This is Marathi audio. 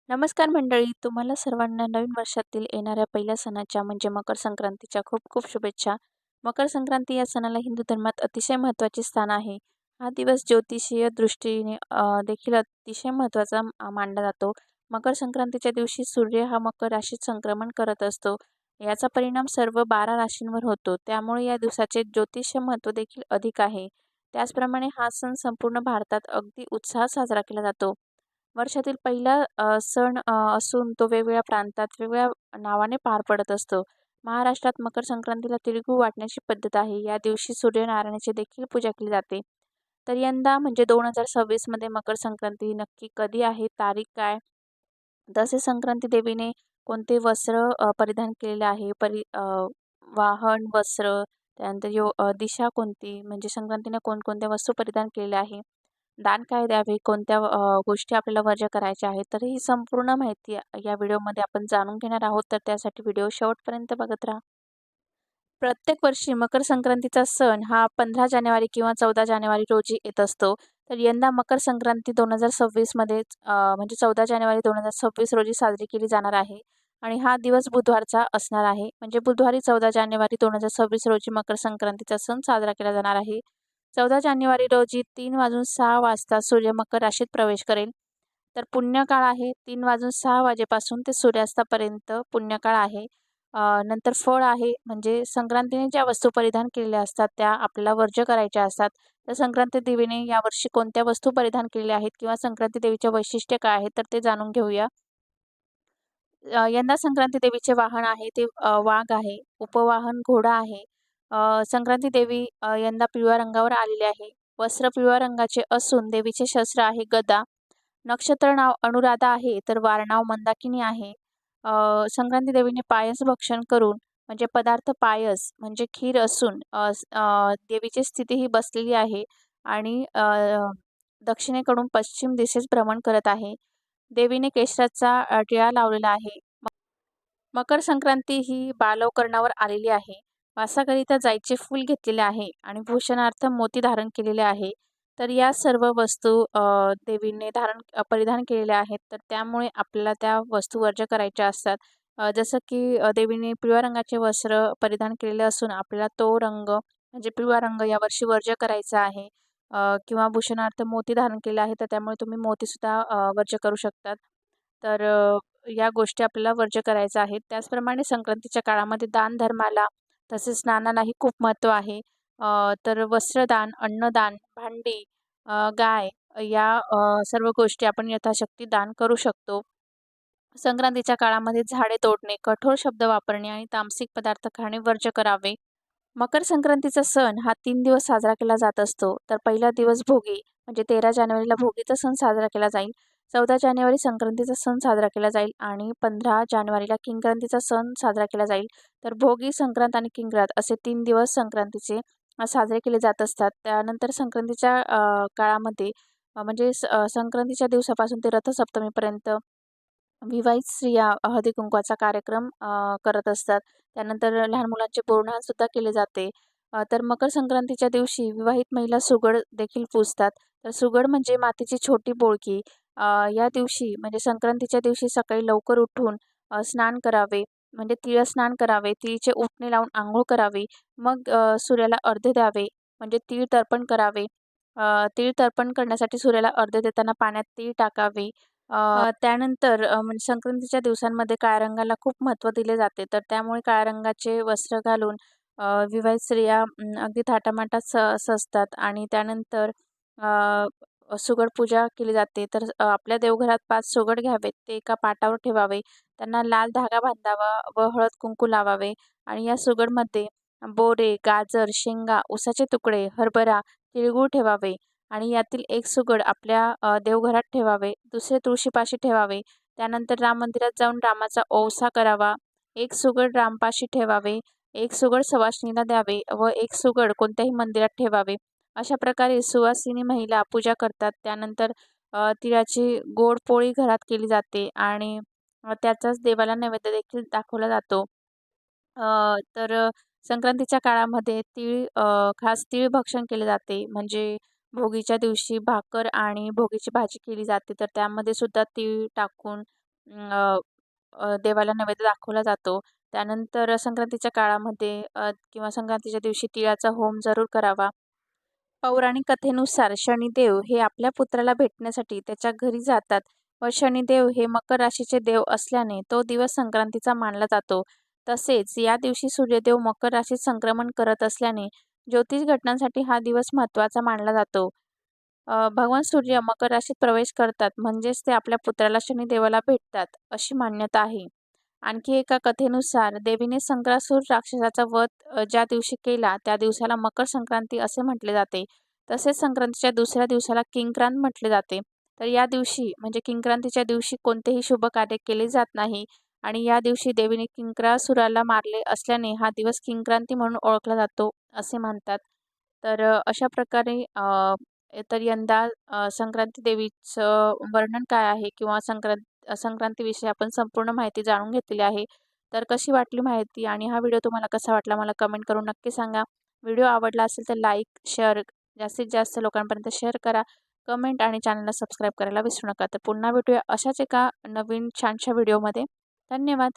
नमस्कार मंडळी, तुम्हाला सर्वांना नवीन वर्षातील येणाऱ्या पहिल्या सणाच्या म्हणजे मकर संक्रांतीच्या खूप खूप शुभेच्छा. मकर संक्रांती या सणाला हिंदू धर्मात अतिशय महत्त्वाचे स्थान आहे. हा दिवस ज्योतिषीय दृष्टीने देखील अतिशय महत्त्वाचा मानला जातो. मकर संक्रांतीच्या दिवशी सूर्य हा मकर राशीत संक्रमण करत असतो. याचा परिणाम सर्व 12 राशींवर होतो. त्यामुळे या दिवसाचे ज्योतिष महत्त्व देखील अधिक आहे. त्याचप्रमाणे हा सण संपूर्ण भारतात अगदी उत्साहात साजरा केला जातो. वर्षातील पहिला सण असून तो वेगवेगळ्या प्रांतात वेगवेगळ्या नावाने पार पडत असतो. महाराष्ट्रात मकर संक्रांतीला तिळगूळ वाटण्याची पद्धत आहे. या दिवशी सूर्यनारायणाची देखील पूजा केली जाते. तर यंदा म्हणजे 2026 मध्ये मकर संक्रांती नक्की कधी आहे? तारीख काय? तसेच संक्रांती देवीने कोणते वस्त्र परिधान केलेले आहे? वाहन, वस्त्र, त्यानंतर दिशा कोणती? म्हणजे संक्रांतीने कोणकोणत्या वस्तू परिधान केलेल्या आहे? दान काय द्यावे? कोणत्या गोष्टी आपल्याला वर्ज्य करायच्या आहेत? तर ही संपूर्ण माहिती या व्हिडिओमध्ये आपण जाणून घेणार आहोत. तर त्यासाठी व्हिडिओ शेवटपर्यंत बघत राहा. प्रत्येक वर्षी मकर संक्रांतीचा सण हा 15 जानेवारी किंवा 14 जानेवारी रोजी येत असतो. तर यंदा मकर संक्रांती 2026 मध्ये म्हणजे 14 जानेवारी 2026 रोजी साजरी केली जाणार आहे आणि हा दिवस बुधवारचा असणार आहे. म्हणजे बुधवारी 14 जानेवारी 2026 रोजी मकर संक्रांतीचा सण साजरा केला जाणार आहे. 14 जानेवारी रोजी 3:06 वाजता सूर्य मकर राशीत प्रवेश करेल. तर पुण्यकाळ आहे 3:06 वाजेपासून ते सूर्यास्तापर्यंत पुण्यकाळ आहे. नंतर फळ आहे म्हणजे संक्रांतीने ज्या वस्तू परिधान केलेल्या असतात त्या आपल्याला वर्ज्य करायच्या असतात. तर संक्रांती देवीने यावर्षी कोणत्या वस्तू परिधान केलेल्या आहेत किंवा संक्रांती देवीचे वैशिष्ट्य काय आहे तर ते जाणून घेऊया. यंदा संक्रांती देवीचे वाहन आहे ते वाघ आहे. उपवाहन घोडा आहे. संक्रांती देवी यंदा पिवळ्या रंगावर आलेली आहे. वस्त्र पिवळ्या रंगाचे असून देवीचे शस्त्र आहे गदा. नक्षत्र नाव अनुराधा आहे तर वार नाव मंदाकिनी आहे. संक्रांती देवीने पायस भक्षण करून म्हणजे पदार्थ पायस म्हणजे खीर असून देवीची स्थिती ही बसलेली आहे आणि दक्षिणेकडून पश्चिम दिशेस भ्रमण करत आहे. देवीने केशराचा टिळा लावलेला आहे. मकर संक्रांती ही बालवकरणावर आलेली आहे. वासाकरिता जाईचे फूल घेतलेले आहे आणि भूषणार्थ मोती धारण केलेले आहे. तर या सर्व वस्तू देवीने परिधान केलेल्या आहेत. तर त्यामुळे आपल्याला त्या वस्तू वर्ज्य करायच्या असतात. जसं की देवीने पिवळ्या रंगाचे वस्त्र परिधान केलेले असून आपल्याला तो रंग म्हणजे पिवळा रंग यावर्षी वर्ज्य करायचा आहे. किंवा भूषणार्थ मोती धारण केले आहे तर त्यामुळे तुम्ही मोतीसुद्धा वर्ज्य करू शकतात. तर या गोष्टी आपल्याला वर्ज्य करायच्या आहेत. त्याचप्रमाणे संक्रांतीच्या काळामध्ये दानधर्माला तसेच स्नानालाही खूप महत्त्व आहे. तर वस्त्रदान, अन्नदान, भांडी, गाय या सर्व गोष्टी आपण यथाशक्ती दान करू शकतो. संक्रांतीच्या काळामध्ये झाडे तोडणे, कठोर शब्द वापरणे आणि तामसिक पदार्थ खाणे वर्ज्य करावे. मकर संक्रांतीचा सण हा 3 दिवस साजरा केला जात असतो. तर पहिला दिवस भोगी म्हणजे 13 जानेवारीला भोगीचा सण साजरा केला जाईल. 14 जानेवारी संक्रांतीचा सण साजरा केला जाईल आणि 15 जानेवारीला किंक्रांतीचा सण साजरा केला जाईल. तर भोगी, संक्रांत आणि किंक्रांत असे 3 दिवस संक्रांतीचे साजरे केले जात असतात. त्यानंतर संक्रांतीच्या काळामध्ये म्हणजे संक्रांतीच्या दिवसापासून ते रथसप्तमीपर्यंत विवाहित स्त्रिया हळदी-कुंकवाचा कार्यक्रम करत असतात. त्यानंतर लहान मुलांचे बोरन्हाणसुद्धा केले जाते. तर मकर संक्रांतीच्या दिवशी विवाहित महिला सुगड देखील पूजतात. तर सुगड म्हणजे मातीची छोटी बोळकी. या दिवशी म्हणजे संक्रांतीच्या दिवशी सकाळी लवकर उठून स्नान करावे, म्हणजे तिळस्नान करावे, तिळचे उटणे लावून अंघोळ करावी. मग सूर्याला अर्घ्य द्यावे, म्हणजे तीळ तर्पण करावे. तीळ तर्पण करण्यासाठी सूर्याला अर्घ्य देताना पाण्यात तीळ टाकावे. त्यानंतर म्हणजे संक्रांतीच्या दिवसांमध्ये काळ्या रंगाला खूप महत्त्व दिले जाते. तर त्यामुळे काळ्या रंगाचे वस्त्र घालून विवाहित स्त्रिया अगदी थाटामाटात सजतात आणि त्यानंतर सुगड पूजा केली जाते. तर आपल्या देवघरात 5 सुगड घ्यावेत. ते एका पाटावर ठेवावे. त्यांना लाल धागा बांधावा व हळद-कुंकू लावावे आणि या सुगडमध्ये बोरे, गाजर, शेंगा, उसाचे तुकडे, हरभरा, तिळगूळ ठेवावे. आणि यातील एक सुगड आपल्या देवघरात ठेवावे, दुसरे तुळशीपाशी ठेवावे. त्यानंतर राम मंदिरात जाऊन रामाचा ओवसा करावा. एक सुगड रामपाशी ठेवावे, एक सुगड सुवासिनीला द्यावे व एक सुगड कोणत्याही मंदिरात ठेवावे. अशा प्रकारे सुवासिनी महिला पूजा करतात. त्यानंतर तिळाची गोड पोळी घरात केली जाते आणि त्याचाच देवाला नैवेद्य देखील दाखवला जातो. संक्रांतीच्या काळामध्ये खास तीळ भक्षण केले जाते. म्हणजे भोगीच्या दिवशी भाकर आणि भोगीची भाजी केली जाते. तर त्यामध्ये सुद्धा तीळ टाकून देवाला नैवेद्य दाखवला जातो. त्यानंतर संक्रांतीच्या काळामध्ये किंवा संक्रांतीच्या दिवशी तिळाचा होम जरूर करावा. पौराणिक कथेनुसार शनिदेव हे आपल्या पुत्राला भेटण्यासाठी त्याच्या घरी जातात व शनिदेव हे मकर राशीचे देव असल्याने तो दिवस संक्रांतीचा मानला जातो. तसेच या दिवशी सूर्यदेव मकर राशीत संक्रमण करत असल्याने ज्योतिष घटनांसाठी हा दिवस महत्त्वाचा मानला जातो. भगवान सूर्य मकर राशीत प्रवेश करतात म्हणजेच ते आपल्या पुत्राला शनिदेवाला भेटतात अशी मान्यता आहे. आणखी एका कथेनुसार देवीने संक्रासूर राक्षसाचा वध ज्या दिवशी केला त्या दिवसाला मकर संक्रांती असे म्हटले जाते. तसेच संक्रांतीच्या दुसऱ्या दिवसाला किंक्रांत म्हटले जाते. तर या दिवशी म्हणजे किंक्रांतीच्या दिवशी कोणतेही शुभ कार्य केले जात नाही आणि या दिवशी देवीने किंक्रासुराला मारले असल्याने हा दिवस किंक्रांती म्हणून ओळखला जातो असे मानतात. तर अशा प्रकारे तर यंदा संक्रांती देवीचं वर्णन काय आहे किंवा संक्रांतीविषयी आपण संपूर्ण माहिती जाणून घेतलेली आहे. तर कशी वाटली माहिती आणि हा व्हिडिओ तुम्हाला कसा वाटला मला कमेंट करून नक्की सांगा. व्हिडिओ आवडला असेल तर लाईक, शेअर जास्तीत जास्त लोकांपर्यंत शेअर करा. कमेंट आणि चॅनलला सबस्क्राईब करायला विसरू नका. तर पुन्हा भेटूया अशाच एका नवीन छानशा व्हिडिओमध्ये. धन्यवाद.